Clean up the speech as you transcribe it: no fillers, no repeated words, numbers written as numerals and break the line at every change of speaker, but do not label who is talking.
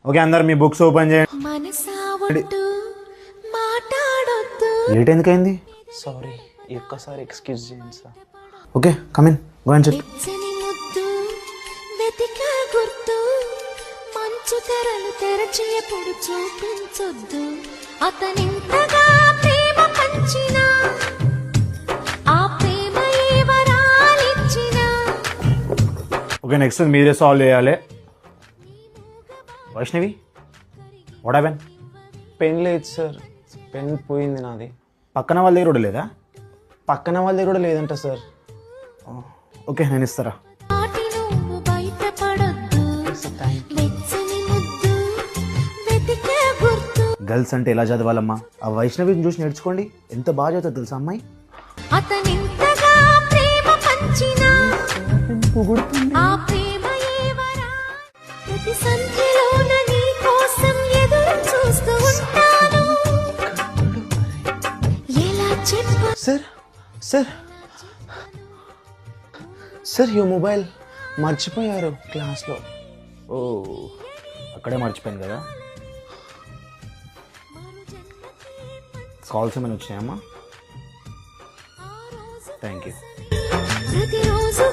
Okay అందరు మీ books open చేయండి. Late ఎందుకైంది?
Sorry, ఒక్కసారి ఎక్స్క్యూజ్ చేయండి sir.
Okay come in, go and SIT.
మంచు తెరలు తెరచి ఎప్పుడు చూపించొద్దు, అతనింతగా ప్రేమ పంచినా ఆ ప్రేమ ఏ వరాలిచ్చినా.
ఓకే నెక్స్ట్ మీరే సాల్వ్ చేయాలి. Vaishnavi what happen?
పెన్ లేదు సార్, పెన్ పోయింది నాది.
పక్కన వాళ్ళ దగ్గర కూడా లేదా?
పక్కన వాళ్ళ దగ్గర కూడా లేదంట సార్.
ఓకే నేను ఇస్తారా.
వాటి నువ్వు బయటపడొద్దు, వెచ్చని ముద్దు వెతికే గుర్తు.
గర్ల్స్ అంటే ఎలా చదవాలమ్మా? ఆ వైష్ణవిని చూసి నేర్చుకోండి, ఎంత బాగా చదువుతుంది తెలుసా అమ్మాయి.
అతనింతగా ప్రేమ పంచినా ఆ ప్రేమ ఏ వరా. ప్రతి సంధ్యలోన నీ కోసం ఎదురు చూస్తూ ఉంటాను. ఎలా చెప్పు
సార్ సార్ సార్, ఈ మొబైల్ మర్చిపోయారు క్లాస్లో.
ఓ అక్కడే మర్చిపోయాను కదా. కాల్స్ ఏమైనా వచ్చినాయమ్మా? Thank you.
ప్రతిరోజు